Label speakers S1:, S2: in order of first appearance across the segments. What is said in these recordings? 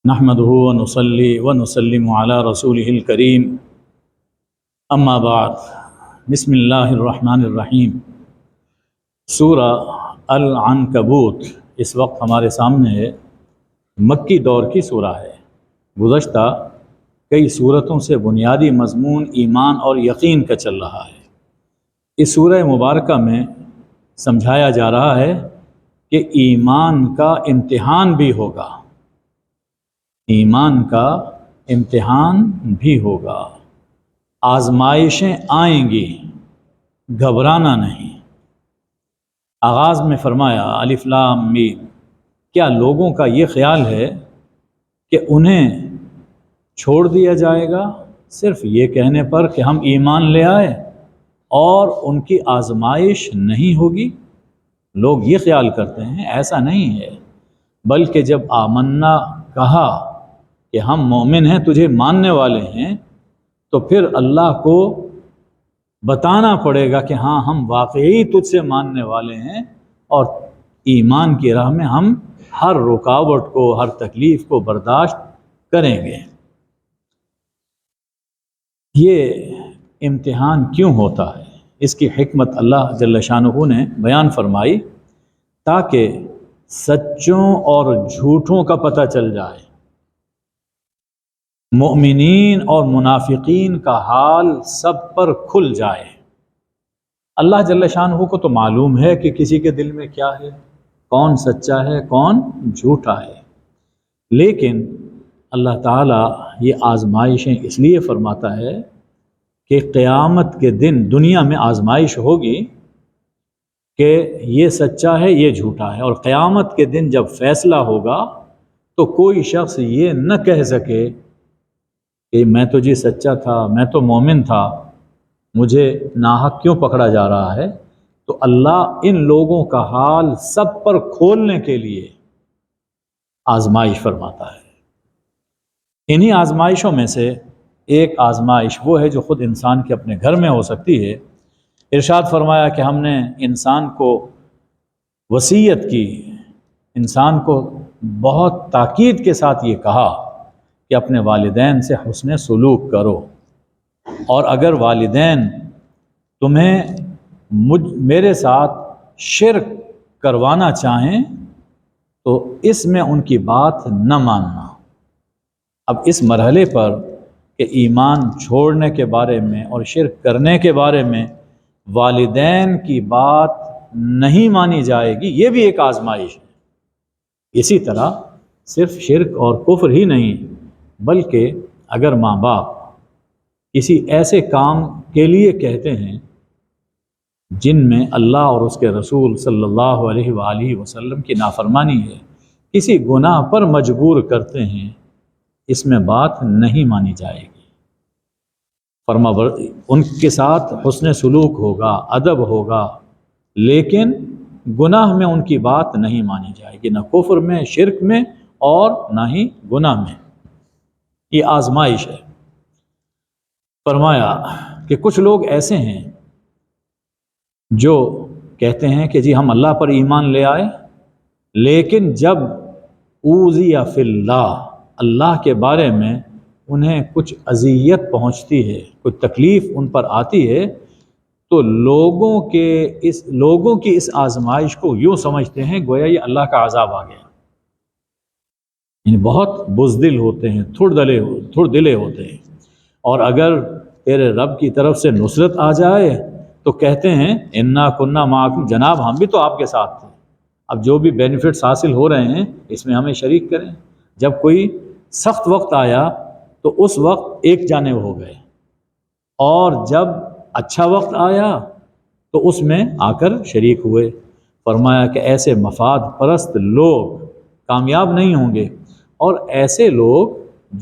S1: نحمده ونصلي ونسلم على رسوله الكريم اما بعد بسم اللہ الرحمن الرحیم۔ سورہ العنکبوت اس وقت ہمارے سامنے ہے، مکی دور کی سورہ ہے۔ گزشتہ کئی سورتوں سے بنیادی مضمون ایمان اور یقین کا چل رہا ہے۔ اس سورہ مبارکہ میں سمجھایا جا رہا ہے کہ ایمان کا امتحان بھی ہوگا، ایمان کا امتحان بھی ہوگا، آزمائشیں آئیں گی، گھبرانا نہیں۔ آغاز میں فرمایا الف لام میم، کیا لوگوں کا یہ خیال ہے کہ انہیں چھوڑ دیا جائے گا صرف یہ کہنے پر کہ ہم ایمان لے آئے اور ان کی آزمائش نہیں ہوگی؟ لوگ یہ خیال کرتے ہیں، ایسا نہیں ہے، بلکہ جب آمنا کہا کہ ہم مومن ہیں، تجھے ماننے والے ہیں، تو پھر اللہ کو بتانا پڑے گا کہ ہاں ہم واقعی تجھ سے ماننے والے ہیں، اور ایمان کی راہ میں ہم ہر رکاوٹ کو، ہر تکلیف کو برداشت کریں گے۔ یہ امتحان کیوں ہوتا ہے؟ اس کی حکمت اللہ جل شانہ نے بیان فرمائی تاکہ سچوں اور جھوٹوں کا پتہ چل جائے، مومنین اور منافقین کا حال سب پر کھل جائے۔ اللہ جل شانہ کو تو معلوم ہے کہ کسی کے دل میں کیا ہے، کون سچا ہے، کون جھوٹا ہے، لیکن اللہ تعالیٰ یہ آزمائشیں اس لیے فرماتا ہے کہ قیامت کے دن دنیا میں آزمائش ہوگی کہ یہ سچا ہے، یہ جھوٹا ہے، اور قیامت کے دن جب فیصلہ ہوگا تو کوئی شخص یہ نہ کہہ سکے کہ میں تو جی سچا تھا، میں تو مومن تھا، مجھے ناحق کیوں پکڑا جا رہا ہے؟ تو اللہ ان لوگوں کا حال سب پر کھولنے کے لیے آزمائش فرماتا ہے۔ انہی آزمائشوں میں سے ایک آزمائش وہ ہے جو خود انسان کے اپنے گھر میں ہو سکتی ہے۔ ارشاد فرمایا کہ ہم نے انسان کو وصیت کی، انسان کو بہت تاکید کے ساتھ یہ کہا کہ اپنے والدین سے حسن سلوک کرو، اور اگر والدین تمہیں میرے ساتھ شرک کروانا چاہیں تو اس میں ان کی بات نہ ماننا۔ اب اس مرحلے پر کہ ایمان چھوڑنے کے بارے میں اور شرک کرنے کے بارے میں والدین کی بات نہیں مانی جائے گی، یہ بھی ایک آزمائش ہے۔ اسی طرح صرف شرک اور کفر ہی نہیں، بلکہ اگر ماں باپ کسی ایسے کام کے لیے کہتے ہیں جن میں اللہ اور اس کے رسول صلی اللہ علیہ وآلہ وسلم کی نافرمانی ہے، کسی گناہ پر مجبور کرتے ہیں، اس میں بات نہیں مانی جائے گی۔ ان کے ساتھ حسن سلوک ہوگا، ادب ہوگا، لیکن گناہ میں ان کی بات نہیں مانی جائے گی، نہ کفر میں، شرک میں، اور نہ ہی گناہ میں۔ یہ آزمائش ہے۔ فرمایا کہ کچھ لوگ ایسے ہیں جو کہتے ہیں کہ جی ہم اللہ پر ایمان لے آئے، لیکن جب اوذی فی اللہ، اللہ کے بارے میں انہیں کچھ اذیت پہنچتی ہے، کچھ تکلیف ان پر آتی ہے، تو لوگوں کی اس آزمائش کو یوں سمجھتے ہیں گویا یہ اللہ کا عذاب آ گیا۔ یعنی بہت بزدل ہوتے ہیں، تھوڑ دلے ہوتے ہیں، اور اگر تیرے رب کی طرف سے نصرت آ جائے تو کہتے ہیں انا کنا معکم، جناب ہم بھی تو آپ کے ساتھ تھے، اب جو بھی بینیفٹس حاصل ہو رہے ہیں اس میں ہمیں شریک کریں۔ جب کوئی سخت وقت آیا تو اس وقت ایک جانب ہو گئے، اور جب اچھا وقت آیا تو اس میں آ کر شریک ہوئے۔ فرمایا کہ ایسے مفاد پرست لوگ کامیاب نہیں ہوں گے، اور ایسے لوگ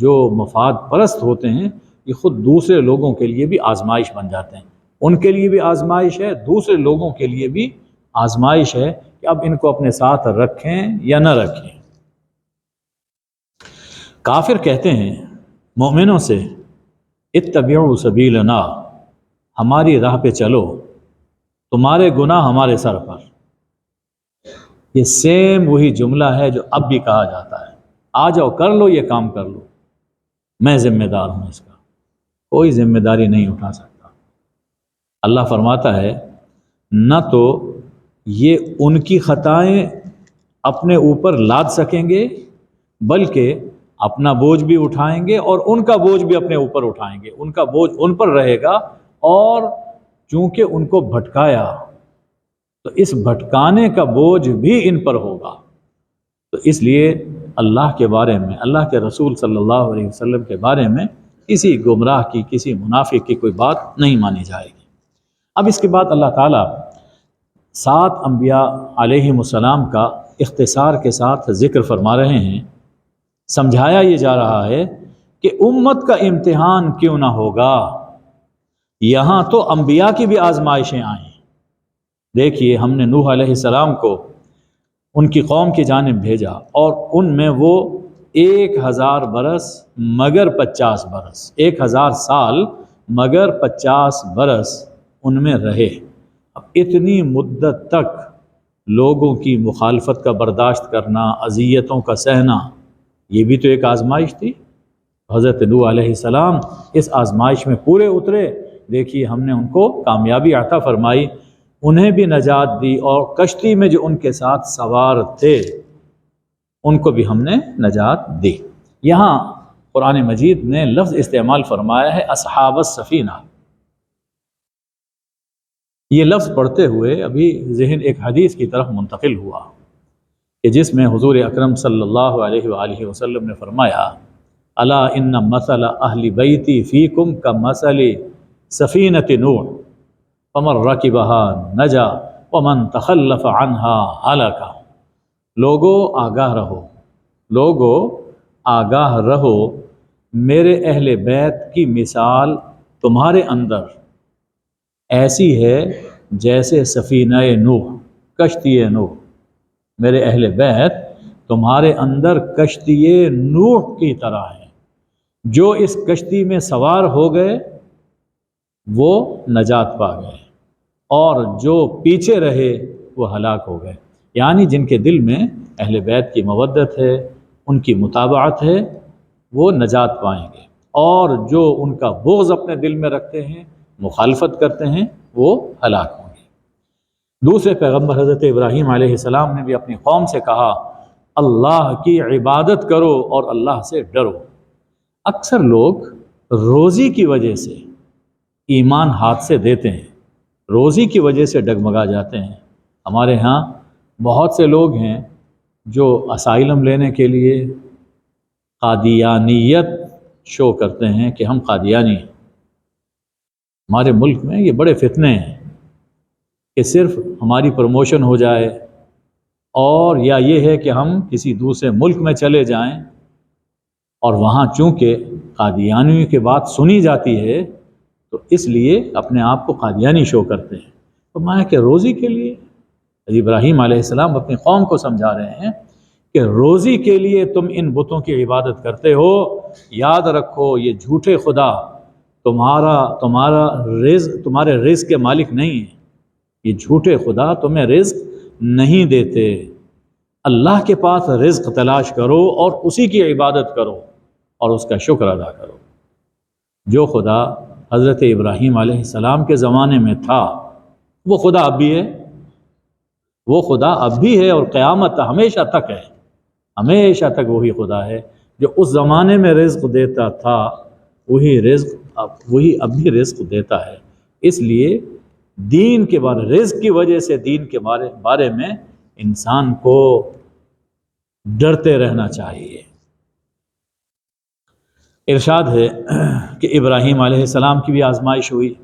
S1: جو مفاد پرست ہوتے ہیں یہ خود دوسرے لوگوں کے لیے بھی آزمائش بن جاتے ہیں، ان کے لیے بھی آزمائش ہے، دوسرے لوگوں کے لیے بھی آزمائش ہے کہ اب ان کو اپنے ساتھ رکھیں یا نہ رکھیں۔ کافر کہتے ہیں مومنوں سے اتبعوا سبیلنا، ہماری راہ پہ چلو، تمہارے گناہ ہمارے سر پر۔ یہ سیم وہی جملہ ہے جو اب بھی کہا جاتا ہے، آ جاؤ کر لو یہ کام کر لو، میں ذمہ دار ہوں اس کا، کوئی ذمہ داری نہیں اٹھا سکتا۔ اللہ فرماتا ہے نہ تو یہ ان کی خطائیں اپنے اوپر لاد سکیں گے، بلکہ اپنا بوجھ بھی اٹھائیں گے اور ان کا بوجھ بھی اپنے اوپر اٹھائیں گے، ان کا بوجھ ان پر رہے گا، اور چونکہ ان کو بھٹکایا تو اس بھٹکانے کا بوجھ بھی ان پر ہوگا۔ تو اس لیے اللہ کے بارے میں، اللہ کے رسول صلی اللہ علیہ وسلم کے بارے میں کسی گمراہ کی، کسی منافق کی کوئی بات نہیں مانی جائے گی۔ اب اس کے بعد اللہ تعالیٰ 7 انبیاء علیہم السلام کا اختصار کے ساتھ ذکر فرما رہے ہیں۔ سمجھایا یہ جا رہا ہے کہ امت کا امتحان کیوں نہ ہوگا، یہاں تو انبیاء کی بھی آزمائشیں آئیں۔ دیکھیے ہم نے نوح علیہ السلام کو ان کی قوم کی جانب بھیجا، اور ان میں وہ 1000 برس مگر 50 برس، 1000 سال مگر 50 برس ان میں رہے۔ اب اتنی مدت تک لوگوں کی مخالفت کا برداشت کرنا، اذیتوں کا سہنا، یہ بھی تو ایک آزمائش تھی۔ حضرت نوح علیہ السلام اس آزمائش میں پورے اترے۔ دیکھیے ہم نے ان کو کامیابی عطا فرمائی، انہیں بھی نجات دی، اور کشتی میں جو ان کے ساتھ سوار تھے ان کو بھی ہم نے نجات دی۔ یہاں قرآن مجید نے لفظ استعمال فرمایا ہے اصحاب السفینہ۔ یہ لفظ پڑھتے ہوئے ابھی ذہن ایک حدیث کی طرف منتقل ہوا کہ جس میں حضور اکرم صلی اللہ علیہ وآلہ وسلم نے فرمایا الا ان مثل اہل بیتی فیکم کمثل سفینۃ نوح فمن رکبها نجا ومن تخلف عنها ہلک۔ لوگو آگاہ رہو، لوگو آگاہ رہو، میرے اہل بیت کی مثال تمہارے اندر ایسی ہے جیسے سفینہ نوح، کشتی نوح۔ میرے اہل بیت تمہارے اندر کشتی نوح کی طرح ہے، جو اس کشتی میں سوار ہو گئے وہ نجات پا گئے، اور جو پیچھے رہے وہ ہلاک ہو گئے۔ یعنی جن کے دل میں اہل بیت کی مودت ہے، ان کی متابعت ہے، وہ نجات پائیں گے، اور جو ان کا بغض اپنے دل میں رکھتے ہیں، مخالفت کرتے ہیں، وہ ہلاک ہوں گے۔ دوسرے پیغمبر حضرت ابراہیم علیہ السلام نے بھی اپنی قوم سے کہا اللہ کی عبادت کرو اور اللہ سے ڈرو۔ اکثر لوگ روزی کی وجہ سے ایمان ہاتھ سے دیتے ہیں، روزی کی وجہ سے ڈگمگا جاتے ہیں۔ ہمارے ہاں بہت سے لوگ ہیں جو اسائلم لینے کے لیے قادیانیت شو کرتے ہیں کہ ہم قادیانی ہیں۔ ہمارے ملک میں یہ بڑے فتنے ہیں کہ صرف ہماری پروموشن ہو جائے، اور یا یہ ہے کہ ہم کسی دوسرے ملک میں چلے جائیں اور وہاں چونکہ قادیانیوں کی بات سنی جاتی ہے تو اس لیے اپنے آپ کو قادیانی شو کرتے ہیں۔ تو میں کہ روزی کے لیے ابراہیم علیہ السلام اپنی قوم کو سمجھا رہے ہیں کہ روزی کے لیے تم ان بتوں کی عبادت کرتے ہو، یاد رکھو یہ جھوٹے خدا تمہارے رزق کے مالک نہیں ہیں، یہ جھوٹے خدا تمہیں رزق نہیں دیتے۔ اللہ کے پاس رزق تلاش کرو اور اسی کی عبادت کرو اور اس کا شکر ادا کرو۔ جو خدا حضرت ابراہیم علیہ السلام کے زمانے میں تھا وہ خدا اب بھی ہے، وہ خدا اب بھی ہے، اور قیامت ہمیشہ تک ہے، ہمیشہ تک وہی خدا ہے جو اس زمانے میں رزق دیتا تھا، وہی اب بھی رزق دیتا ہے۔ اس لیے دین کے بارے، رزق کی وجہ سے دین کے بارے میں انسان کو ڈرتے رہنا چاہیے۔ ارشاد ہے کہ ابراہیم علیہ السلام کی بھی آزمائش ہوئی۔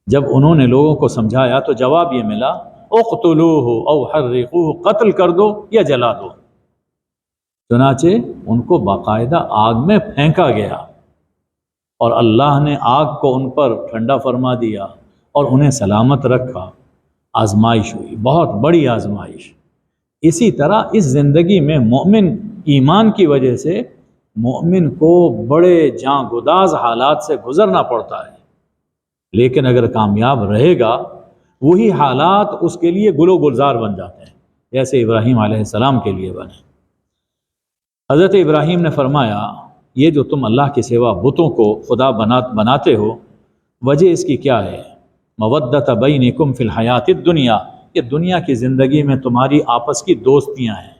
S1: جب انہوں نے لوگوں کو سمجھایا تو جواب یہ ملا اقتلوہ او حرقوہ، قتل کر دو یا جلا دو۔ چنانچہ ان کو باقاعدہ آگ میں پھینکا گیا، اور اللہ نے آگ کو ان پر ٹھنڈا فرما دیا اور انہیں سلامت رکھا۔ آزمائش ہوئی، بہت بڑی آزمائش۔ اسی طرح اس زندگی میں مومن ایمان کی وجہ سے مومن کو بڑے جاں گداز حالات سے گزرنا پڑتا ہے، لیکن اگر کامیاب رہے گا وہی حالات اس کے لیے گل و گلزار بن جاتے ہیں، جیسے ابراہیم علیہ السلام کے لیے بنے۔ حضرت ابراہیم نے فرمایا یہ جو تم اللہ کے سوا بتوں کو خدا بناتے ہو وجہ اس کی کیا ہے؟ مودت بینکم فی الحیات الدنیا، یہ دنیا کی زندگی میں تمہاری آپس کی دوستیاں ہیں،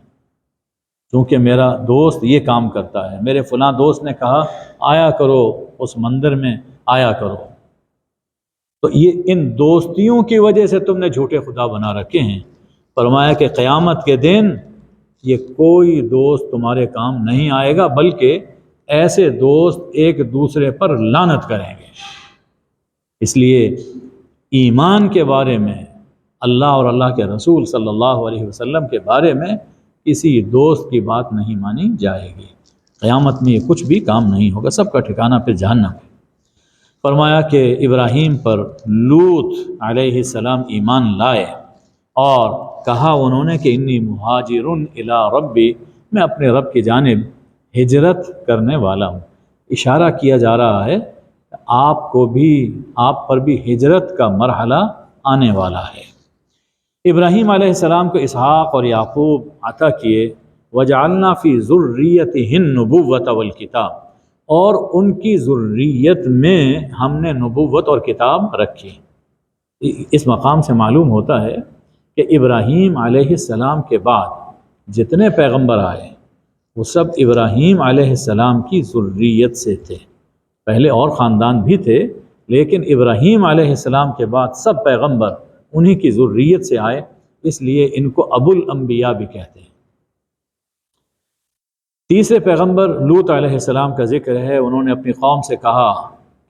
S1: کیونکہ میرا دوست یہ کام کرتا ہے، میرے فلاں دوست نے کہا آیا کرو اس مندر میں آیا کرو، تو یہ ان دوستیوں کی وجہ سے تم نے جھوٹے خدا بنا رکھے ہیں۔ فرمایا کہ قیامت کے دن یہ کوئی دوست تمہارے کام نہیں آئے گا، بلکہ ایسے دوست ایک دوسرے پر لعنت کریں گے۔ اس لیے ایمان کے بارے میں، اللہ اور اللہ کے رسول صلی اللہ علیہ وسلم کے بارے میں کسی دوست کی بات نہیں مانی جائے گی۔ قیامت میں یہ کچھ بھی کام نہیں ہوگا، سب کا ٹھکانہ پہ جہنم ہے۔ فرمایا کہ ابراہیم پر لوط علیہ السلام ایمان لائے اور کہا انہوں نے کہ انی مہاجر الی ربی، میں اپنے رب کی جانب ہجرت کرنے والا ہوں۔ اشارہ کیا جا رہا ہے کہ آپ پر بھی ہجرت کا مرحلہ آنے والا ہے۔ ابراہیم علیہ السلام کو اسحاق اور یعقوب عطا کیے، وجعلنا فی ذریتہ النبوۃ والکتاب، اور ان کی ذریت میں ہم نے نبوت اور کتاب رکھی۔ اس مقام سے معلوم ہوتا ہے کہ ابراہیم علیہ السلام کے بعد جتنے پیغمبر آئے وہ سب ابراہیم علیہ السلام کی ذریت سے تھے۔ پہلے اور خاندان بھی تھے، لیکن ابراہیم علیہ السلام کے بعد سب پیغمبر انہی کی ذریت سے آئے، اس لیے ان کو ابو الانبیاء بھی کہتے ہیں۔ تیسرے پیغمبر لوط علیہ السلام کا ذکر ہے۔ انہوں نے اپنی قوم سے کہا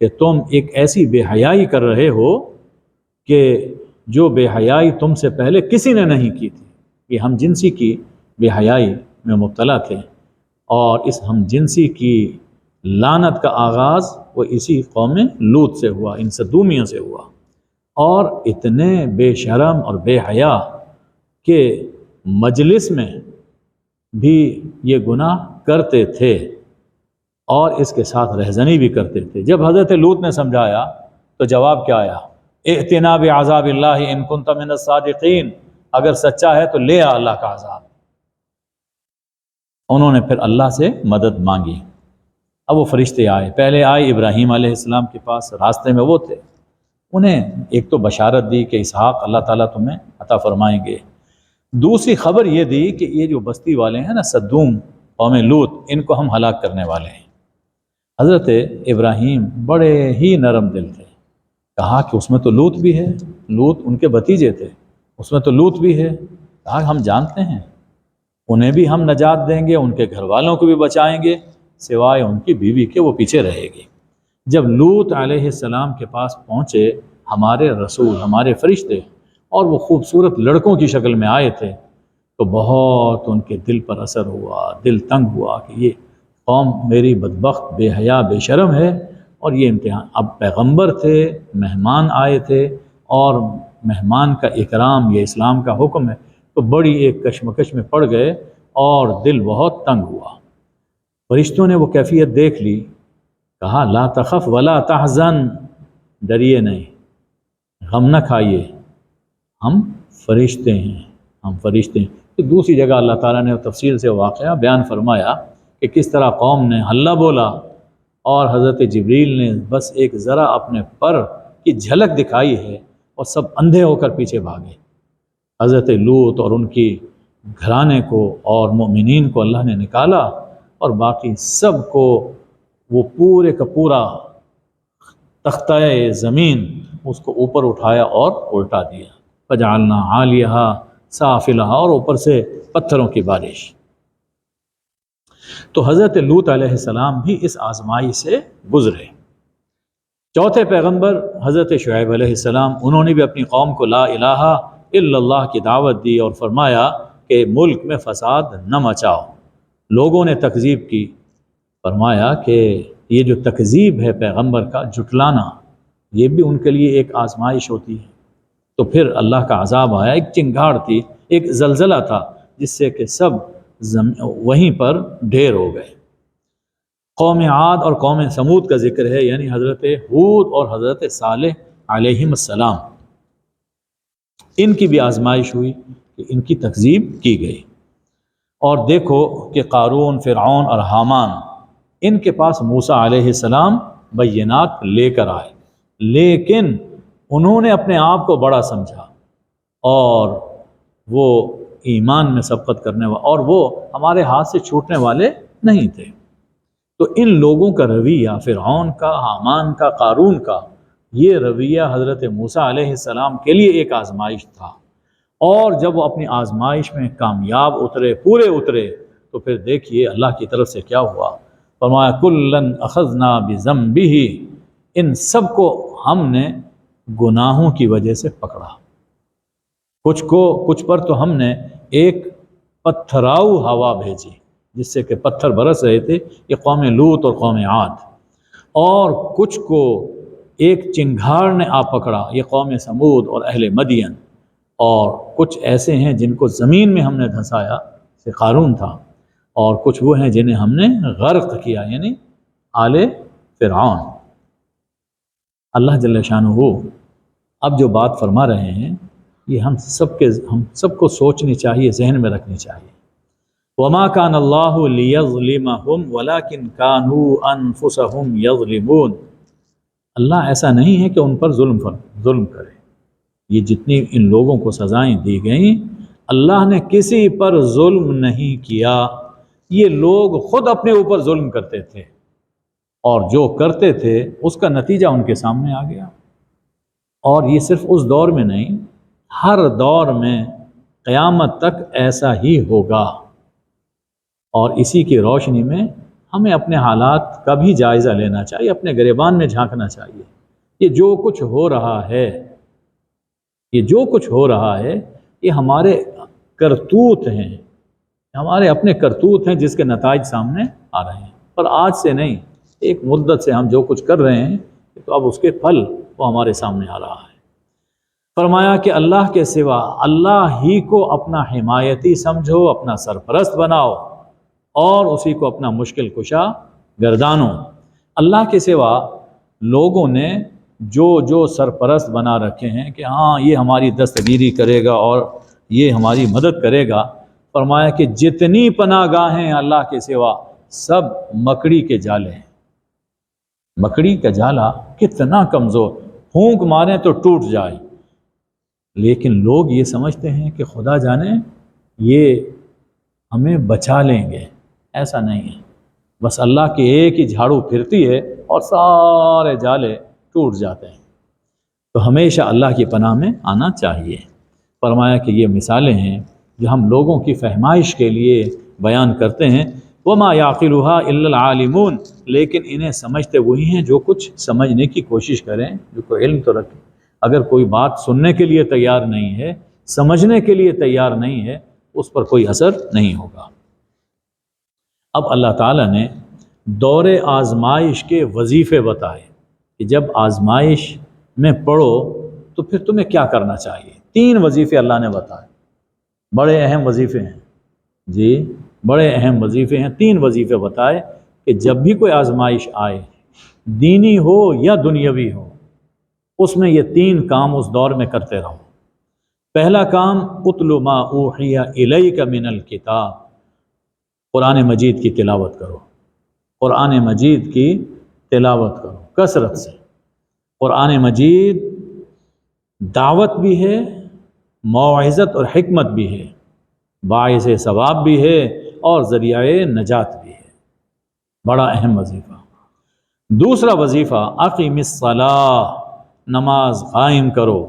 S1: کہ تم ایک ایسی بے حیائی کر رہے ہو کہ جو بے حیائی تم سے پہلے کسی نے نہیں کی تھی۔ یہ ہم جنسی کی بے حیائی میں مبتلا تھے، اور اس ہم جنسی کی لعنت کا آغاز وہ اسی قوم لوط سے ہوا، ان صدومیوں سے ہوا، اور اتنے بے شرم اور بے حیا کہ مجلس میں بھی یہ گناہ کرتے تھے اور اس کے ساتھ رہزنی بھی کرتے تھے۔ جب حضرت لوط نے سمجھایا تو جواب کیا آیا؟ ائتنا بعذاب اللہ ان کنت من الصادقین، اگر سچا ہے تو لے آ اللہ کا عذاب۔ انہوں نے پھر اللہ سے مدد مانگی۔ اب وہ فرشتے آئے، پہلے آئے ابراہیم علیہ السلام کے پاس، راستے میں وہ تھے، انہیں ایک تو بشارت دی کہ اسحاق اللہ تعالیٰ تمہیں عطا فرمائیں گے، دوسری خبر یہ دی کہ یہ جو بستی والے ہیں نا صدوم قوم لوط، ان کو ہم ہلاک کرنے والے ہیں۔ حضرت ابراہیم بڑے ہی نرم دل تھے، کہا کہ اس میں تو لوط بھی ہے، لوط ان کے بھتیجے تھے، اس میں تو لوط بھی ہے، کہا ہم جانتے ہیں انہیں بھی ہم نجات دیں گے، ان کے گھر والوں کو بھی بچائیں گے، سوائے ان کی بیوی کے وہ پیچھے رہے گی۔ جب لوط علیہ السلام کے پاس پہنچے ہمارے رسول، ہمارے فرشتے، اور وہ خوبصورت لڑکوں کی شکل میں آئے تھے، تو بہت ان کے دل پر اثر ہوا، دل تنگ ہوا کہ یہ قوم میری بدبخت بے حیا بے شرم ہے، اور یہ امتحان۔ اب پیغمبر تھے، مہمان آئے تھے، اور مہمان کا اکرام یہ اسلام کا حکم ہے، تو بڑی ایک کشمکش میں پڑ گئے اور دل بہت تنگ ہوا۔ فرشتوں نے وہ کیفیت دیکھ لی، کہا لا تخف ولا تحزن، ڈریے نہیں، غم نہ کھائیے، ہم فرشتے ہیں، ہم فرشتے ہیں۔ تو دوسری جگہ اللہ تعالیٰ نے تفصیل سے واقعہ بیان فرمایا کہ کس طرح قوم نے ہلہ بولا، اور حضرت جبریل نے بس ایک ذرا اپنے پر کی جھلک دکھائی ہے اور سب اندھے ہو کر پیچھے بھاگے۔ حضرت لوط اور ان کی گھرانے کو اور مومنین کو اللہ نے نکالا، اور باقی سب کو وہ پورے کا پورا تختہ زمین اس کو اوپر اٹھایا اور الٹا دیا، فجعلنا عالیہا سافلہا، اور اوپر سے پتھروں کی بارش۔ تو حضرت لوط علیہ السلام بھی اس آزمائی سے گزرے۔ چوتھے پیغمبر حضرت شعیب علیہ السلام، انہوں نے بھی اپنی قوم کو لا الہ الا اللہ کی دعوت دی اور فرمایا کہ ملک میں فساد نہ مچاؤ۔ لوگوں نے تکذیب کی، فرمایا کہ یہ جو تکذیب ہے پیغمبر کا، جھٹلانا، یہ بھی ان کے لیے ایک آزمائش ہوتی ہے۔ تو پھر اللہ کا عذاب آیا، ایک چنگاڑ تھی، ایک زلزلہ تھا، جس سے کہ سب وہیں پر ڈھیر ہو گئے۔ قوم عاد اور قوم سمود کا ذکر ہے، یعنی حضرت ہود اور حضرت صالح علیہم السلام، ان کی بھی آزمائش ہوئی کہ ان کی تکذیب کی گئی۔ اور دیکھو کہ قارون، فرعون اور حامان، ان کے پاس موسیٰ علیہ السلام بینات لے کر آئے، لیکن انہوں نے اپنے آپ کو بڑا سمجھا اور وہ ایمان میں سبقت کرنے والے، اور وہ ہمارے ہاتھ سے چھوٹنے والے نہیں تھے۔ تو ان لوگوں کا رویہ، فرعون کا، حامان کا، قارون کا، یہ رویہ حضرت موسیٰ علیہ السلام کے لیے ایک آزمائش تھا، اور جب وہ اپنی آزمائش میں کامیاب اترے، پورے اترے، تو پھر دیکھیے اللہ کی طرف سے کیا ہوا۔ فرمایا کُلًّا اخذنا بذنبہ، ان سب کو ہم نے گناہوں کی وجہ سے پکڑا، کچھ پر تو ہم نے ایک پتھراؤ ہوا بھیجی جس سے کہ پتھر برس رہے تھے، یہ قوم لوط اور قوم عاد، اور کچھ کو ایک چنگھاڑ نے آ پکڑا، یہ قوم سمود اور اہل مدین، اور کچھ ایسے ہیں جن کو زمین میں ہم نے دھنسایا، سے قارون تھا، اور کچھ وہ ہیں جنہیں ہم نے غرق کیا، یعنی آل فرعون۔ اللہ جل شانہ اب جو بات فرما رہے ہیں یہ ہم سب کو سوچنی چاہیے، ذہن میں رکھنی چاہیے۔ وما كان الله ليظلمهم ولكن كانوا انفسهم يظلمون، اللہ ایسا نہیں ہے کہ ان پر ظلم کرے۔ یہ جتنی ان لوگوں کو سزائیں دی گئیں، اللہ نے کسی پر ظلم نہیں کیا، یہ لوگ خود اپنے اوپر ظلم کرتے تھے، اور جو کرتے تھے اس کا نتیجہ ان کے سامنے آ گیا۔ اور یہ صرف اس دور میں نہیں، ہر دور میں قیامت تک ایسا ہی ہوگا، اور اسی کی روشنی میں ہمیں اپنے حالات کا بھی جائزہ لینا چاہیے، اپنے گریبان میں جھانکنا چاہیے۔ یہ جو کچھ ہو رہا ہے، یہ ہمارے کرتوت ہیں، ہمارے اپنے کرتوت ہیں جس کے نتائج سامنے آ رہے ہیں، پر آج سے نہیں، ایک مدت سے ہم جو کچھ کر رہے ہیں تو اب اس کے پھل وہ ہمارے سامنے آ رہا ہے۔ فرمایا کہ اللہ کے سوا اللہ ہی کو اپنا حمایتی سمجھو، اپنا سرپرست بناؤ، اور اسی کو اپنا مشکل کشا گردانو۔ اللہ کے سوا لوگوں نے جو سرپرست بنا رکھے ہیں کہ ہاں یہ ہماری دستگیری کرے گا اور یہ ہماری مدد کرے گا، فرمایا کہ جتنی پناہ گاہیں ہیں اللہ کے سوا سب مکڑی کے جالے ہیں۔ مکڑی کا جالا کتنا کمزور، پھونک ماریں تو ٹوٹ جائے، لیکن لوگ یہ سمجھتے ہیں کہ خدا جانے یہ ہمیں بچا لیں گے، ایسا نہیں ہے، بس اللہ کی ایک ہی جھاڑو پھرتی ہے اور سارے جالے ٹوٹ جاتے ہیں۔ تو ہمیشہ اللہ کی پناہ میں آنا چاہیے۔ فرمایا کہ یہ مثالیں ہیں جو ہم لوگوں کی فہمائش کے لیے بیان کرتے ہیں، وَمَا يَعْقِلُهَا إِلَّا الْعَالِمُونَ، لیکن انہیں سمجھتے وہی ہیں جو کچھ سمجھنے کی کوشش کریں، جو کوئی علم تو رکھیں۔ اگر کوئی بات سننے کے لیے تیار نہیں ہے، سمجھنے کے لیے تیار نہیں ہے، اس پر کوئی اثر نہیں ہوگا۔ اب اللہ تعالیٰ نے دور آزمائش کے وظیفے بتائے کہ جب آزمائش میں پڑھو تو پھر تمہیں کیا کرنا چاہیے۔ 3 وظیفے اللہ نے بتائے، بڑے اہم وظیفے ہیں، جی بڑے اہم وظیفے ہیں۔ 3 وظیفے بتائے کہ جب بھی کوئی آزمائش آئے، دینی ہو یا دنیاوی ہو، اس میں یہ 3 کام اس دور میں کرتے رہو۔ پہلا کام اتل ما اوحی الیک من الکتاب، قرآن مجید کی تلاوت کرو، قرآن مجید کی تلاوت کرو کثرت سے۔ قرآن مجید دعوت بھی ہے، موعظت اور حکمت بھی ہے، باعث ثواب بھی ہے اور ذریعہ نجات بھی ہے، بڑا اہم وظیفہ۔ دوسرا وظیفہ اقیم الصلاۃ، نماز قائم کرو،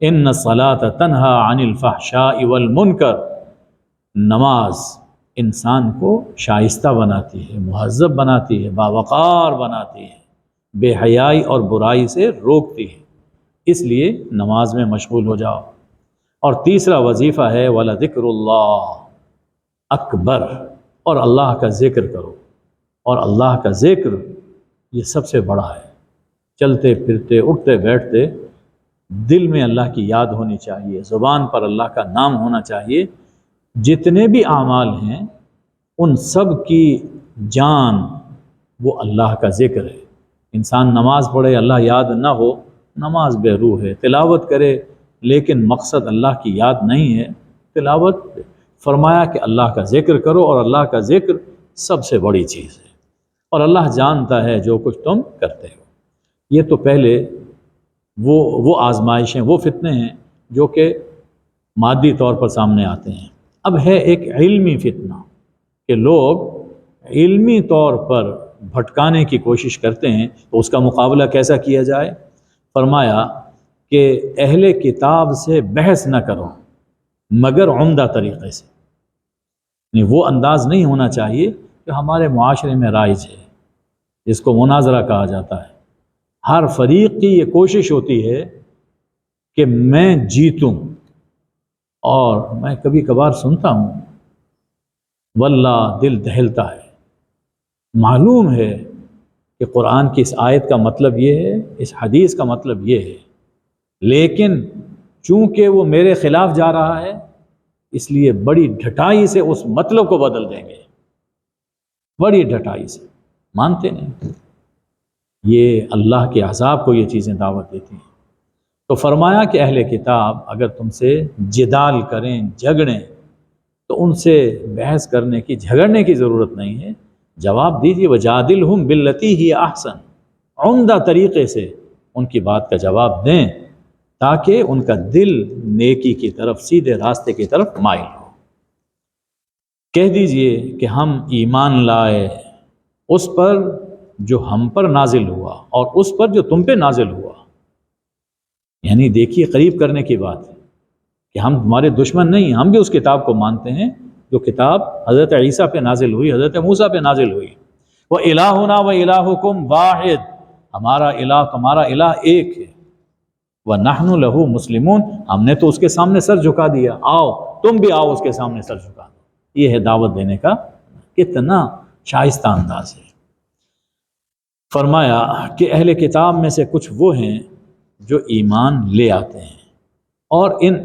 S1: ان الصلاۃ تنہی عن الفحشاء والمنکر، نماز انسان کو شائستہ بناتی ہے، مہذب بناتی ہے، باوقار بناتی ہے، بے حیائی اور برائی سے روکتی ہے، اس لیے نماز میں مشغول ہو جاؤ۔ اور تیسرا وظیفہ ہے وَلَذِكْرُ اللَّهِ اکبر، اور اللہ کا ذکر کرو، اور اللہ کا ذکر یہ سب سے بڑا ہے۔ چلتے پھرتے اٹھتے بیٹھتے دل میں اللہ کی یاد ہونی چاہیے، زبان پر اللہ کا نام ہونا چاہیے۔ جتنے بھی اعمال ہیں ان سب کی جان وہ اللہ کا ذکر ہے۔ انسان نماز پڑھے اللہ یاد نہ ہو، نماز بے روح ہے، تلاوت کرے لیکن مقصد اللہ کی یاد نہیں ہے، تلاوت فرمایا کہ اللہ کا ذکر کرو، اور اللہ کا ذکر سب سے بڑی چیز ہے، اور اللہ جانتا ہے جو کچھ تم کرتے ہو۔ یہ تو پہلے وہ آزمائشیں، وہ فتنے ہیں جو کہ مادی طور پر سامنے آتے ہیں۔ اب ہے ایک علمی فتنہ کہ لوگ علمی طور پر بھٹکانے کی کوشش کرتے ہیں، تو اس کا مقابلہ کیسا کیا جائے؟ فرمایا کہ اہل کتاب سے بحث نہ کرو مگر عمدہ طریقے سے، یعنی وہ انداز نہیں ہونا چاہیے کہ ہمارے معاشرے میں رائج ہے، جس کو مناظرہ کہا جاتا ہے۔ ہر فریق کی یہ کوشش ہوتی ہے کہ میں جیتوں، اور میں کبھی کبھار سنتا ہوں واللہ دل دہلتا ہے۔ معلوم ہے کہ قرآن کی اس آیت کا مطلب یہ ہے، اس حدیث کا مطلب یہ ہے، لیکن چونکہ وہ میرے خلاف جا رہا ہے، اس لیے بڑی ڈھٹائی سے اس مطلب کو بدل دیں گے، بڑی ڈھٹائی سے، مانتے نہیں۔ یہ اللہ کے عذاب کو یہ چیزیں دعوت دیتی ہیں۔ تو فرمایا کہ اہل کتاب اگر تم سے جدال کریں، جھگڑیں، تو ان سے بحث کرنے کی، جھگڑنے کی ضرورت نہیں ہے، جواب دیجیے وجادلہم باللتی ہی احسن، عمدہ طریقے سے ان کی بات کا جواب دیں تاکہ ان کا دل نیکی کی طرف، سیدھے راستے کی طرف مائل ہو۔ کہہ دیجئے کہ ہم ایمان لائے اس پر جو ہم پر نازل ہوا اور اس پر جو تم پہ نازل ہوا، یعنی دیکھیے قریب کرنے کی بات ہے کہ ہم تمہارے دشمن نہیں، ہم بھی اس کتاب کو مانتے ہیں جو کتاب حضرت عیسیٰ پہ نازل ہوئی، حضرت موسیٰ پہ نازل ہوئی۔ وَإِلَٰهُنَا وَإِلَٰهُكُمْ وَاحِدٌ، ہمارا الہ تمہارا الہ ایک ہے۔ وَنَحْنُ لَهُ مُسْلِمُونَ، ہم نے تو اس کے سامنے سر جھکا دیا، آؤ تم بھی آؤ اس کے سامنے سر جھکا دو۔ یہ ہے دعوت دینے کا کتنا شائستہ انداز ہے۔ فرمایا کہ اہل کتاب میں سے کچھ وہ ہیں جو ایمان لے آتے ہیں، اور ان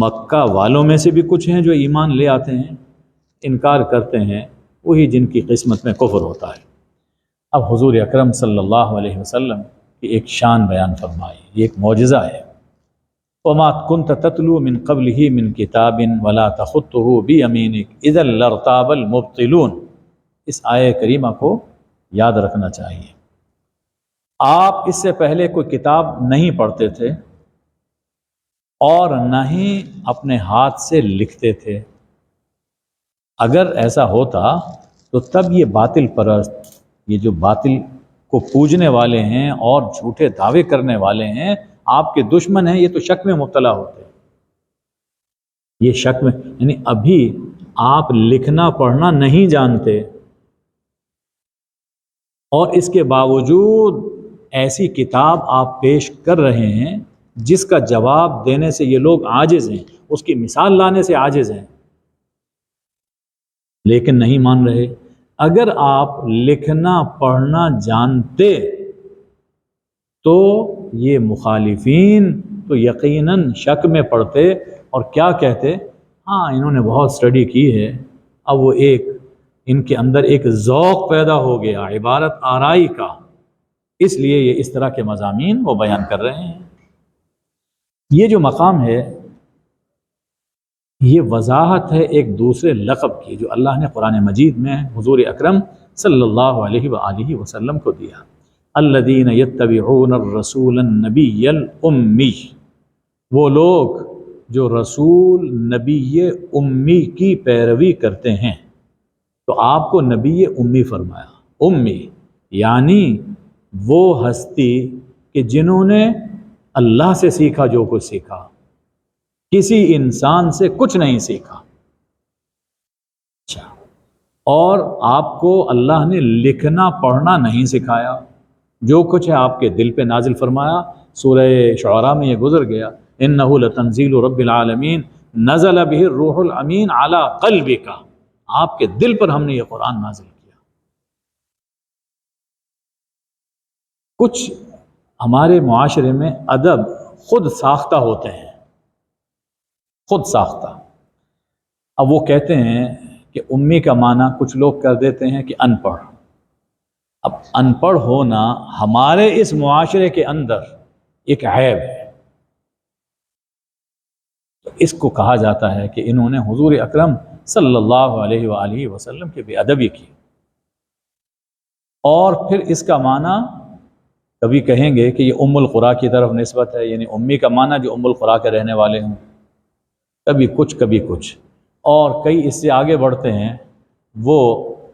S1: مکہ والوں میں سے بھی کچھ ہیں جو ایمان لے آتے ہیں، انکار کرتے ہیں، وہی جن کی قسمت میں کفر ہوتا ہے۔ اب حضور اکرم صلی اللہ علیہ وسلم کی ایک شان بیان فرمائی، یہ ایک معجزہ ہے۔ وَمَا كُنْتَ تَتْلُو مِنْ قَبْلِهِ مِنْ كِتَابٍ وَلَا تَخُطُّهُ بِيَمِينِكَ إِذًا لَارْتَابَ الْمُبْطِلُونَ، اس آیہ کریمہ کو یاد رکھنا چاہیے۔ آپ اس سے پہلے کوئی کتاب نہیں پڑھتے تھے اور نہ ہی اپنے ہاتھ سے لکھتے تھے۔ اگر ایسا ہوتا تو تب یہ باطل پرست، یہ جو باطل کو پوجنے والے ہیں اور جھوٹے دعوے کرنے والے ہیں، آپ کے دشمن ہیں، یہ تو شک میں مبتلا ہوتے۔ یہ شک میں، یعنی ابھی آپ لکھنا پڑھنا نہیں جانتے، اور اس کے باوجود ایسی کتاب آپ پیش کر رہے ہیں جس کا جواب دینے سے یہ لوگ عاجز ہیں، اس کی مثال لانے سے عاجز ہیں، لیکن نہیں مان رہے۔ اگر آپ لکھنا پڑھنا جانتے تو یہ مخالفین تو یقیناً شک میں پڑتے اور کیا کہتے؟ ہاں انہوں نے بہت اسٹڈی کی ہے، اب وہ ان کے اندر ایک ذوق پیدا ہو گیا عبارت آرائی کا، اس لیے یہ اس طرح کے مضامین وہ بیان کر رہے ہیں۔ یہ جو مقام ہے یہ وضاحت ہے ایک دوسرے لقب کی جو اللہ نے قرآن مجید میں حضور اکرم صلی اللہ علیہ وآلہ وسلم کو دیا۔ الذین یتبعون الرسول النبی الامی، وہ لوگ جو رسول نبی امی کی پیروی کرتے ہیں۔ تو آپ کو نبی امی فرمایا، امی یعنی وہ ہستی کہ جنہوں نے اللہ سے سیکھا جو کچھ سیکھا، کسی انسان سے کچھ نہیں سیکھا۔ اچھا، اور آپ کو اللہ نے لکھنا پڑھنا نہیں سکھایا، جو کچھ ہے آپ کے دل پہ نازل فرمایا۔ سورہ شعراء میں یہ گزر گیا، انہ لتنزیل رب العالمین نزل بہ الروح الامین علی قلبک، آپ کے دل پر ہم نے یہ قرآن نازل کیا۔ کچھ ہمارے معاشرے میں ادب خود ساختہ ہوتے ہیں، خود ساختہ۔ اب وہ کہتے ہیں کہ امی کا معنی کچھ لوگ کر دیتے ہیں کہ ان پڑھ۔ اب ان پڑھ ہونا ہمارے اس معاشرے کے اندر ایک عیب ہے، تو اس کو کہا جاتا ہے کہ انہوں نے حضور اکرم صلی اللہ علیہ وآلہ وسلم کی بے ادبی کی۔ اور پھر اس کا معنی کبھی کہیں گے کہ یہ ام القریٰ کی طرف نسبت ہے، یعنی امی کا معنی جو ام القریٰ کے رہنے والے ہوں، کبھی کچھ، اور کئی اس سے آگے بڑھتے ہیں، وہ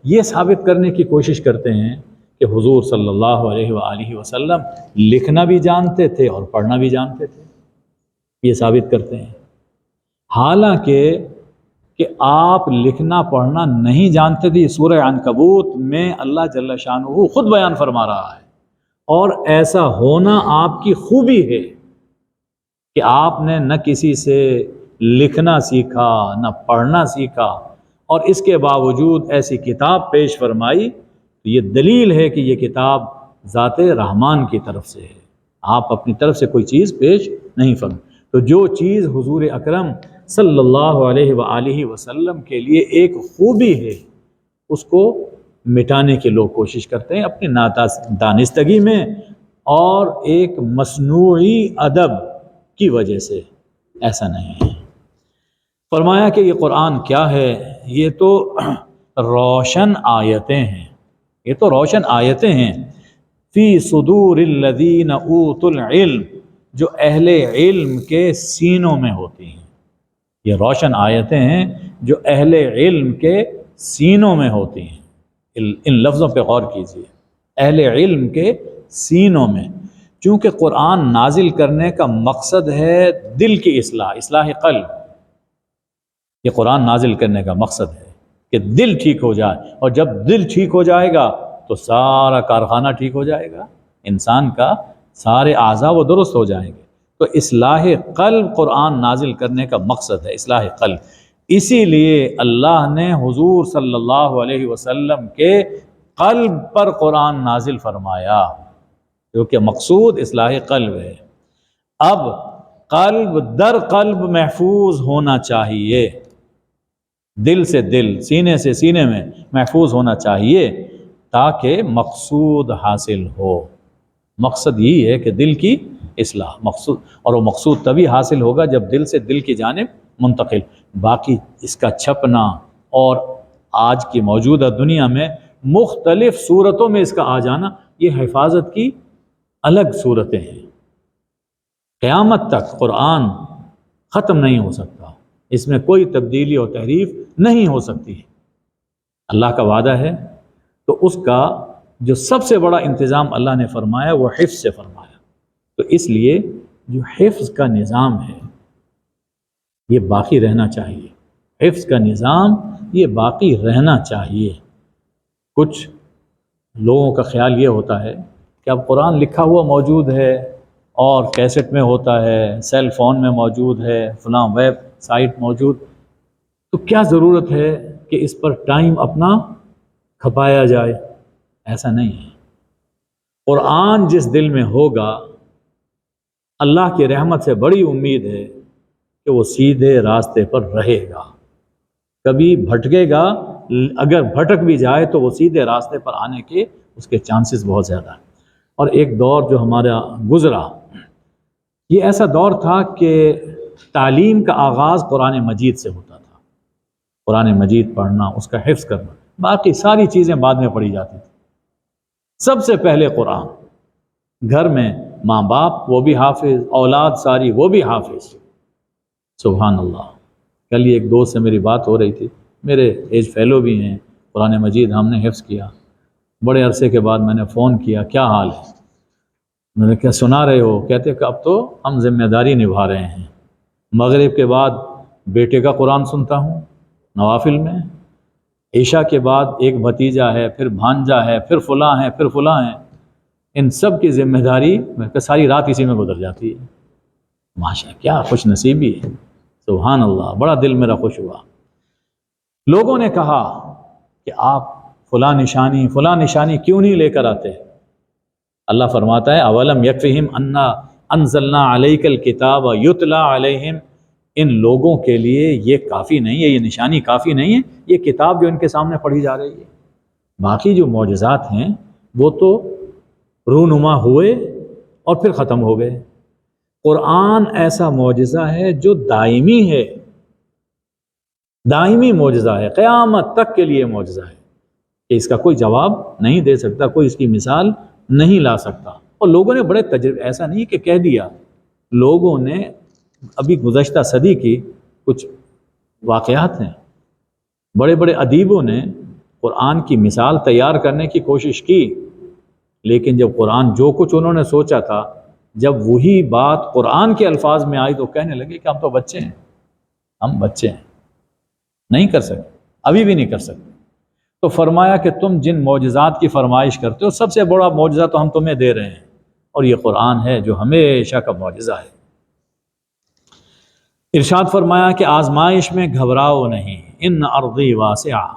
S1: یہ ثابت کرنے کی کوشش کرتے ہیں کہ حضور صلی اللہ علیہ وآلہ وسلم لکھنا بھی جانتے تھے اور پڑھنا بھی جانتے تھے، یہ ثابت کرتے ہیں، حالانکہ کہ آپ لکھنا پڑھنا نہیں جانتے تھے۔ سورہ عنکبوت میں اللہ جل شانہ خود بیان فرما رہا ہے، اور ایسا ہونا آپ کی خوبی ہے کہ آپ نے نہ کسی سے لکھنا سیکھا نہ پڑھنا سیکھا، اور اس کے باوجود ایسی کتاب پیش فرمائی، تو یہ دلیل ہے کہ یہ کتاب ذات رحمان کی طرف سے ہے، آپ اپنی طرف سے کوئی چیز پیش نہیں فرمائے۔ تو جو چیز حضور اکرم صلی اللہ علیہ وآلہ وسلم کے لیے ایک خوبی ہے، اس کو مٹانے کی لوگ کوشش کرتے ہیں اپنی نادانستگی میں اور ایک مصنوعی ادب کی وجہ سے۔ ایسا نہیں ہے۔ فرمایا کہ یہ قرآن کیا ہے؟ یہ تو روشن آیتیں ہیں، یہ تو روشن آیتیں ہیں، فی صدور الذین اوتوا العلم، جو اہل علم کے سینوں میں ہوتی ہیں۔ یہ روشن آیتیں ہیں جو اہل علم کے سینوں میں ہوتی ہیں۔ ان لفظوں پہ غور کیجیے، اہل علم کے سینوں میں، چونکہ قرآن نازل کرنے کا مقصد ہے دل کی اصلاح قلب۔ یہ قرآن نازل کرنے کا مقصد ہے کہ دل ٹھیک ہو جائے، اور جب دل ٹھیک ہو جائے گا تو سارا کارخانہ ٹھیک ہو جائے گا، انسان کا سارے اعضاء وہ درست ہو جائیں گے۔ تو اصلاح قلب قرآن نازل کرنے کا مقصد ہے، اصلاح قلب۔ اسی لیے اللہ نے حضور صلی اللہ علیہ وسلم کے قلب پر قرآن نازل فرمایا، کیونکہ مقصود اصلاح قلب ہے۔ اب قلب در قلب محفوظ ہونا چاہیے، دل سے دل، سینے سے سینے میں محفوظ ہونا چاہیے، تاکہ مقصود حاصل ہو۔ مقصد یہی ہے کہ دل کی اصلاح مقصود، اور وہ مقصود تبھی حاصل ہوگا جب دل سے دل کی جانب منتقل۔ باقی اس کا چھپنا اور آج کی موجودہ دنیا میں مختلف صورتوں میں اس کا آ جانا، یہ حفاظت کی الگ صورتیں ہیں۔ قیامت تک قرآن ختم نہیں ہو سکتا، اس میں کوئی تبدیلی اور تحریف نہیں ہو سکتی ہے۔ اللہ کا وعدہ ہے، تو اس کا جو سب سے بڑا انتظام اللہ نے فرمایا وہ حفظ سے فرمایا۔ تو اس لیے جو حفظ کا نظام ہے یہ باقی رہنا چاہیے، حفظ کا نظام یہ باقی رہنا چاہیے۔ کچھ لوگوں کا خیال یہ ہوتا ہے کہ اب قرآن لکھا ہوا موجود ہے، اور کیسٹ میں ہوتا ہے، سیل فون میں موجود ہے، فلاں ویب سائٹ موجود، تو کیا ضرورت ہے کہ اس پر ٹائم اپنا کھپایا جائے؟ ایسا نہیں ہے۔ قرآن جس دل میں ہوگا، اللہ کی رحمت سے بڑی امید ہے کہ وہ سیدھے راستے پر رہے گا، کبھی بھٹکے گا، اگر بھٹک بھی جائے تو وہ سیدھے راستے پر آنے کے اس کے چانسز بہت زیادہ ہیں۔ اور ایک دور جو ہمارا گزرا، یہ ایسا دور تھا کہ تعلیم کا آغاز قرآن مجید سے ہوتا تھا، قرآن مجید پڑھنا، اس کا حفظ کرنا، باقی ساری چیزیں بعد میں پڑھی جاتی تھی۔ سب سے پہلے قرآن، گھر میں ماں باپ وہ بھی حافظ، اولاد ساری وہ بھی حافظ۔ سبحان اللہ۔ کل ہی ایک دوست سے میری بات ہو رہی تھی، میرے ایج فیلو بھی ہیں، قرآن مجید ہم نے حفظ کیا۔ بڑے عرصے کے بعد میں نے فون کیا، کیا حال ہے؟ میں نے کیا سنا رہے ہو؟ کہتے کہ اب تو ہم ذمہ داری نبھا رہے ہیں، مغرب کے بعد بیٹے کا قرآن سنتا ہوں نوافل میں، عشاء کے بعد ایک بھتیجا ہے، پھر بھانجا ہے، پھر فلاں ہے، پھر فلاں ہے، ان سب کی ذمہ داری ساری رات اسی میں گزر جاتی ہے۔ ماشاء کیا خوش نصیبی ہے، سبحان اللہ، بڑا دل میرا خوش ہوا۔ لوگوں نے کہا کہ آپ فلاں نشانی کیوں نہیں لے کر آتے؟ اللہ فرماتا ہے اولم یکفہم انا انزلنا علیک الکتاب یتلی علیہم، ان لوگوں کے لیے یہ کافی نہیں ہے، یہ نشانی کافی نہیں ہے، یہ کتاب جو ان کے سامنے پڑھی جا رہی ہے۔ باقی جو معجزات ہیں وہ تو رونما ہوئے اور پھر ختم ہو گئے، قرآن ایسا معجزہ ہے جو دائمی ہے، دائمی معجزہ ہے، قیامت تک کے لیے معجزہ ہے کہ اس کا کوئی جواب نہیں دے سکتا، کوئی اس کی مثال نہیں لا سکتا۔ اور لوگوں نے بڑے تجربے، ایسا نہیں کہ کہہ دیا، لوگوں نے ابھی گزشتہ صدی کی کچھ واقعات ہیں، بڑے بڑے ادیبوں نے قرآن کی مثال تیار کرنے کی کوشش کی، لیکن جب قرآن جو کچھ انہوں نے سوچا تھا، جب وہی بات قرآن کے الفاظ میں آئی تو کہنے لگے کہ ہم تو بچے ہیں، ہم بچے ہیں، نہیں کر سکتے، ابھی بھی نہیں کر سکتے۔ تو فرمایا کہ تم جن معجزات کی فرمائش کرتے ہو، سب سے بڑا معجزہ تو ہم تمہیں دے رہے ہیں، اور یہ قرآن ہے جو ہمیشہ کا معجزہ ہے۔ ارشاد فرمایا کہ آزمائش میں گھبراؤ نہیں، ان ارضی واسعہ،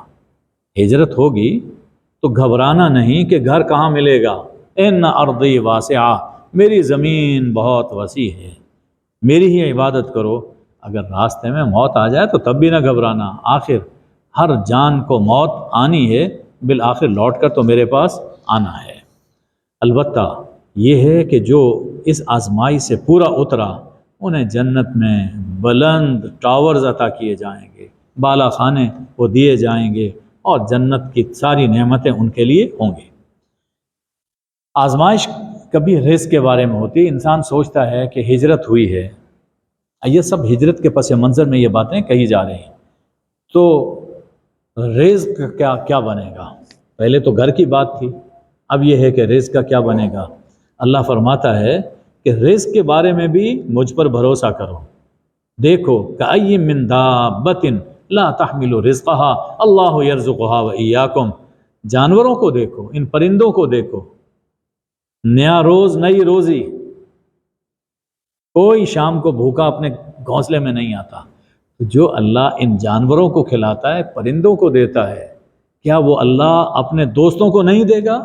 S1: ہجرت ہوگی تو گھبرانا نہیں کہ گھر کہاں ملے گا، ان ارضی واسعہ، میری زمین بہت وسیع ہے، میری ہی عبادت کرو، اگر راستے میں موت آ جائے تو تب بھی نہ گھبرانا، آخر ہر جان کو موت آنی ہے، بالآخر لوٹ کر تو میرے پاس آنا ہے۔ البتہ یہ ہے کہ جو اس آزمائی سے پورا اترا، انہیں جنت میں بلند ٹاورز عطا کیے جائیں گے، بالا خانے وہ دیے جائیں گے، اور جنت کی ساری نعمتیں ان کے لیے ہوں گی۔ آزمائش کبھی رزق کے بارے میں ہوتی ہے، انسان سوچتا ہے کہ ہجرت ہوئی ہے، یہ سب ہجرت کے پس منظر میں یہ باتیں کہی جا رہی ہیں، تو رزق کیا بنے گا؟ پہلے تو گھر کی بات تھی، اب یہ ہے کہ رزق کا کیا بنے گا؟ اللہ فرماتا ہے کہ رزق کے بارے میں بھی مجھ پر بھروسہ کرو، دیکھو کأی من دابۃ لا تحمل رزقها اللہ یرزقها وإیاکم، جانوروں کو دیکھو، ان پرندوں کو دیکھو، نیا روز نئی روزی، کوئی شام کو بھوکا اپنے گھونسلے میں نہیں آتا، جو اللہ ان جانوروں کو کھلاتا ہے، پرندوں کو دیتا ہے، کیا وہ اللہ اپنے دوستوں کو نہیں دے گا؟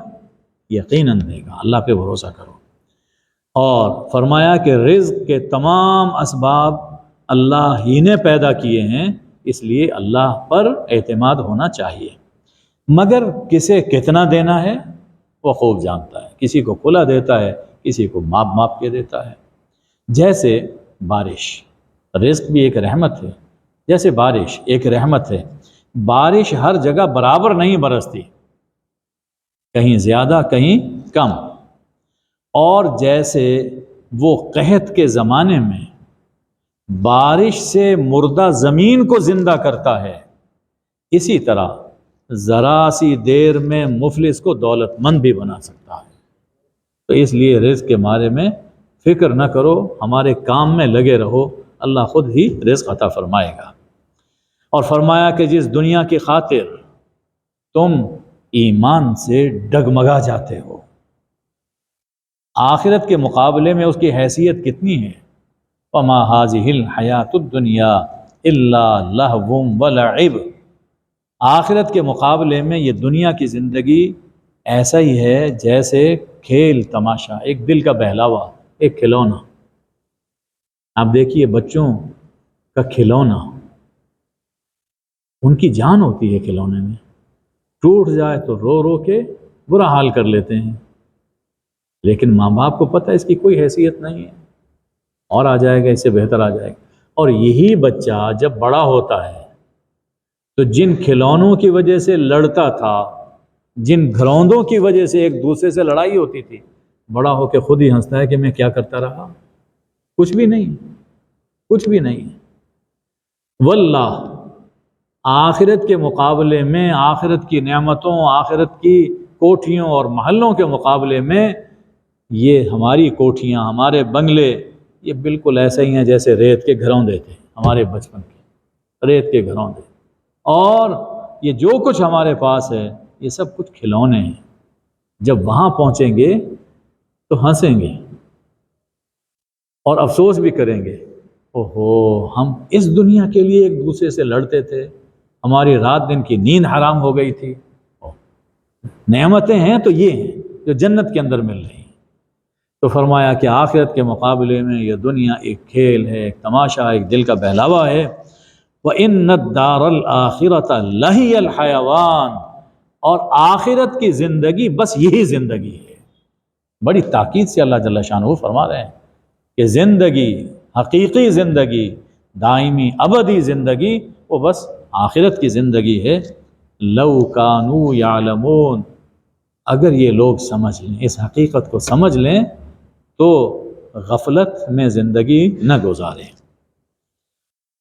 S1: یقیناً دے گا، اللہ پہ بھروسہ کرو۔ اور فرمایا کہ رزق کے تمام اسباب اللہ ہی نے پیدا کیے ہیں، اس لیے اللہ پر اعتماد ہونا چاہیے، مگر کسے کتنا دینا ہے وہ خوب جانتا ہے، کسی کو کھلا دیتا ہے، کسی کو ماپ ماپ کے دیتا ہے۔ جیسے بارش، رزق بھی ایک رحمت ہے، جیسے بارش ایک رحمت ہے، بارش ہر جگہ برابر نہیں برستی، کہیں زیادہ کہیں کم، اور جیسے وہ قحط کے زمانے میں بارش سے مردہ زمین کو زندہ کرتا ہے، اسی طرح ذرا سی دیر میں مفلس کو دولت مند بھی بنا سکتا ہے۔ تو اس لیے رزق کے بارے میں فکر نہ کرو، ہمارے کام میں لگے رہو، اللہ خود ہی رزق عطا فرمائے گا۔ اور فرمایا کہ جس دنیا کی خاطر تم ایمان سے ڈگمگا جاتے ہو، آخرت کے مقابلے میں اس کی حیثیت کتنی ہے، وَمَا هَٰذِهِ الْحَيَاةُ الدُّنْيَا إِلَّا لَهْوٌ وَلَعِبٌ، آخرت کے مقابلے میں یہ دنیا کی زندگی ایسا ہی ہے جیسے کھیل تماشا، ایک دل کا بہلاوا، ایک کھلونا۔ آپ دیکھیے بچوں کا کھلونا، ان کی جان ہوتی ہے کھلونے میں، ٹوٹ جائے تو رو رو کے برا حال کر لیتے ہیں، لیکن ماں باپ کو پتہ ہے اس کی کوئی حیثیت نہیں ہے، اور آ جائے گا، اس سے بہتر آ جائے گا۔ اور یہی بچہ جب بڑا ہوتا ہے تو جن کھلونوں کی وجہ سے لڑتا تھا، جن گھروندوں کی وجہ سے ایک دوسرے سے لڑائی ہوتی تھی، بڑا ہو کے خود ہی ہنستا ہے کہ میں کیا کرتا رہا، کچھ بھی نہیں، کچھ بھی نہیں۔ واللہ آخرت کے مقابلے میں، آخرت کی نعمتوں، آخرت کی کوٹھیوں اور محلوں کے مقابلے میں یہ ہماری کوٹھیاں، ہمارے بنگلے، یہ بالکل ایسے ہی ہیں جیسے ریت کے گھروندے تھے ہمارے بچپن کے، ریت کے گھروندے۔ اور یہ جو کچھ ہمارے پاس ہے یہ سب کچھ کھلونے ہیں، جب وہاں پہنچیں گے تو ہنسیں گے اور افسوس بھی کریں گے، اوہو ہم اس دنیا کے لیے ایک دوسرے سے لڑتے تھے، ہماری رات دن کی نیند حرام ہو گئی تھی۔ نعمتیں ہیں تو یہ ہیں جو جنت کے اندر مل رہی ہیں۔ تو فرمایا کہ آخرت کے مقابلے میں یہ دنیا ایک کھیل ہے، ایک تماشا، ایک دل کا بہلاوا ہے۔ وَإِنَّ الدَّارَ الْآخِرَةَ لَهِيَ الْحَيَوَانُ، اور آخرت کی زندگی بس یہی زندگی ہے۔ بڑی تاکید سے اللہ جل شانہ فرما رہے ہیں کہ زندگی، حقیقی زندگی، دائمی ابدی زندگی، وہ بس آخرت کی زندگی ہے۔ لو کانوا یعلمون، اگر یہ لوگ سمجھ لیں، اس حقیقت کو سمجھ لیں تو غفلت میں زندگی نہ گزاریں۔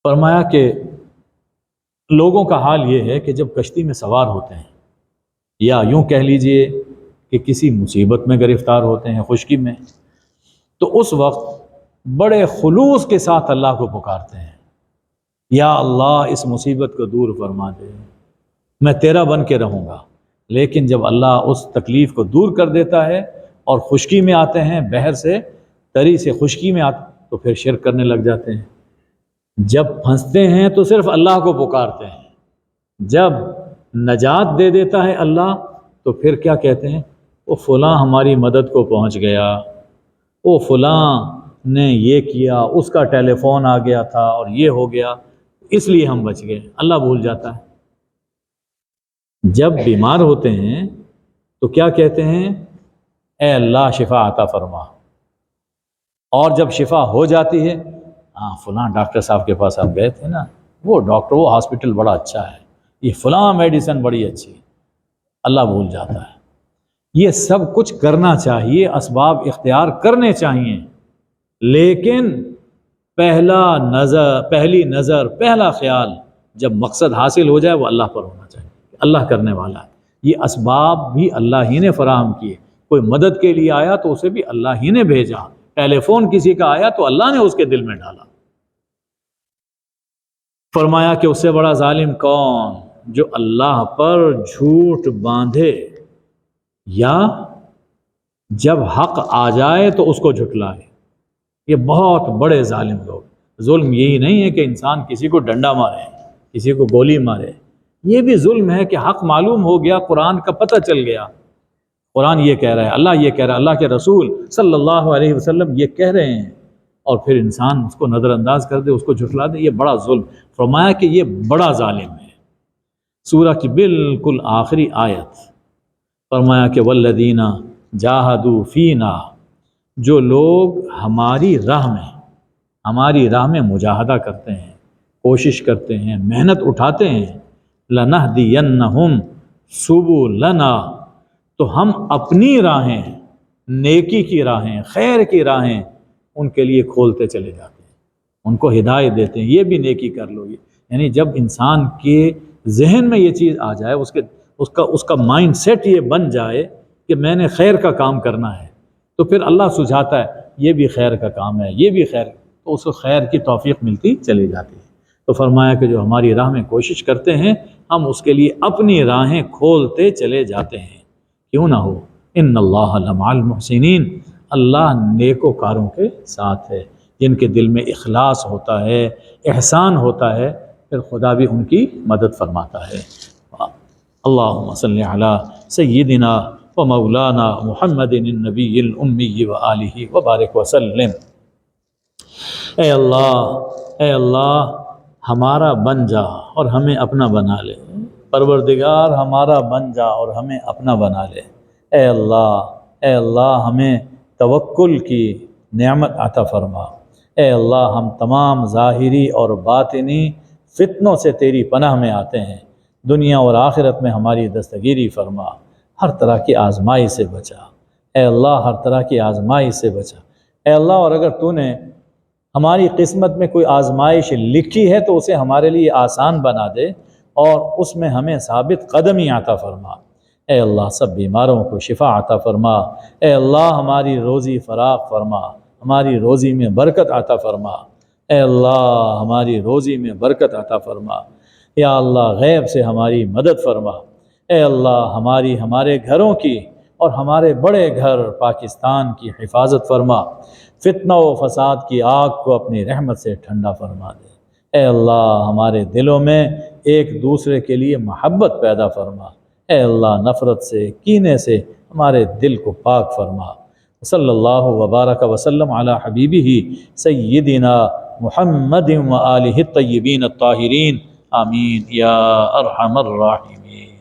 S1: فرمایا کہ لوگوں کا حال یہ ہے کہ جب کشتی میں سوار ہوتے ہیں، یا یوں کہہ لیجئے کہ کسی مصیبت میں گرفتار ہوتے ہیں، خشکی میں، تو اس وقت بڑے خلوص کے ساتھ اللہ کو پکارتے ہیں، یا اللہ اس مصیبت کو دور فرما دے، میں تیرا بن کے رہوں گا۔ لیکن جب اللہ اس تکلیف کو دور کر دیتا ہے اور خشکی میں آتے ہیں، بحر سے تری سے خشکی میں آتے تو پھر شرک کرنے لگ جاتے ہیں۔ جب پھنستے ہیں تو صرف اللہ کو پکارتے ہیں، جب نجات دے دیتا ہے اللہ تو پھر کیا کہتے ہیں؟ وہ فلاں ہماری مدد کو پہنچ گیا، وہ فلاں نے یہ کیا، اس کا ٹیلی فون آ گیا تھا اور یہ ہو گیا، اس لیے ہم بچ گئے۔ اللہ بھول جاتا ہے۔ جب بیمار ہوتے ہیں تو کیا کہتے ہیں؟ اے اللہ شفا عطا فرما۔ اور جب شفا ہو جاتی ہے، ہاں فلاں ڈاکٹر صاحب کے پاس آپ گئے تھے نا، وہ ڈاکٹر، وہ ہاسپٹل بڑا اچھا ہے، یہ فلاں میڈیسن بڑی اچھی ہے۔ اللہ بھول جاتا ہے۔ یہ سب کچھ کرنا چاہیے، اسباب اختیار کرنے چاہیے، لیکن پہلی نظر پہلا خیال جب مقصد حاصل ہو جائے وہ اللہ پر ہونا چاہیے، اللہ کرنے والا ہے۔ یہ اسباب بھی اللہ ہی نے فراہم کیے۔ کوئی مدد کے لیے آیا تو اسے بھی اللہ ہی نے بھیجا، ٹیلی فون کسی کا آیا تو اللہ نے اس کے دل میں ڈالا۔ فرمایا کہ اس سے بڑا ظالم کون؟ جو اللہ پر جھوٹ باندھے یا جب حق آ جائے تو اس کو جھٹلائے۔ یہ بہت بڑے ظالم لوگ۔ ظلم یہی نہیں ہے کہ انسان کسی کو ڈنڈا مارے، کسی کو گولی مارے، یہ بھی ظلم ہے کہ حق معلوم ہو گیا، قرآن کا پتہ چل گیا، قرآن یہ کہہ رہا ہے، اللہ یہ کہہ رہا ہے، اللہ کے رسول صلی اللہ علیہ وسلم یہ کہہ رہے ہیں، اور پھر انسان اس کو نظر انداز کر دے، اس کو جھٹلا دے، یہ بڑا ظلم۔ فرمایا کہ یہ بڑا ظالم ہے۔ سورہ کی بالکل آخری آیت فرمایا کہ والذین جاہدوا فینا، جو لوگ ہماری راہ میں مجاہدہ کرتے ہیں، کوشش کرتے ہیں، محنت اٹھاتے ہیں، لنہدینہم سبلنا، تو ہم اپنی راہیں، نیکی کی راہیں، خیر کی راہیں ان کے لیے کھولتے چلے جاتے ہیں، ان کو ہدایت دیتے ہیں، یہ بھی نیکی کر لو۔ یعنی جب انسان کے ذہن میں یہ چیز آ جائے، اس کا مائنڈ سیٹ یہ بن جائے کہ میں نے خیر کا کام کرنا ہے، تو پھر اللہ سجھاتا ہے یہ بھی خیر کا کام ہے، یہ بھی خیر، تو اس کو خیر کی توفیق ملتی چلی جاتی ہے۔ تو فرمایا کہ جو ہماری راہ میں کوشش کرتے ہیں، ہم اس کے لیے اپنی راہیں کھولتے چلے جاتے ہیں۔ کیوں نہ ہو، ان اللہ لمع المحسنین، اللہ نیکوکاروں کے ساتھ ہے، جن کے دل میں اخلاص ہوتا ہے، احسان ہوتا ہے، پھر خدا بھی ان کی مدد فرماتا ہے۔ اللہم صلی علی سیدنا و مولانا محمد النبی الامی و آلہ وبارک وسلم۔ اے اللہ ہمارا بن جا اور ہمیں اپنا بنا لے، پروردگار ہمارا بن جا اور ہمیں اپنا بنا لے۔ اے اللہ ہمیں توکل کی نعمت عطا فرما۔ اے اللہ ہم تمام ظاہری اور باطنی فتنوں سے تیری پناہ میں آتے ہیں، دنیا اور آخرت میں ہماری دستگیری فرما، ہر طرح کی آزمائی سے بچا۔ اے اللہ ہر طرح کی آزمائی سے بچا۔ اے اللہ اور اگر تو نے ہماری قسمت میں کوئی آزمائش لکھی ہے تو اسے ہمارے لیے آسان بنا دے اور اس میں ہمیں ثابت قدمی عطا فرما۔ اے اللہ سب بیماروں کو شفا عطا فرما۔ اے اللہ ہماری روزی فراخ فرما، ہماری روزی میں برکت عطا فرما۔ اے اللہ ہماری روزی میں برکت عطا فرما۔ یا اللہ غیب سے ہماری مدد فرما۔ اے اللہ ہمارے گھروں کی اور ہمارے بڑے گھر پاکستان کی حفاظت فرما، فتنہ و فساد کی آگ کو اپنی رحمت سے ٹھنڈا فرما دے۔ اے اللہ ہمارے دلوں میں ایک دوسرے کے لیے محبت پیدا فرما۔ اے اللہ نفرت سے، کینے سے ہمارے دل کو پاک فرما۔ صلی اللہ وبارک وسلم علی حبیبہ سیدنا محمد و آلہ الطیبین الطاہرین، آمین یا ارحم الراحمین۔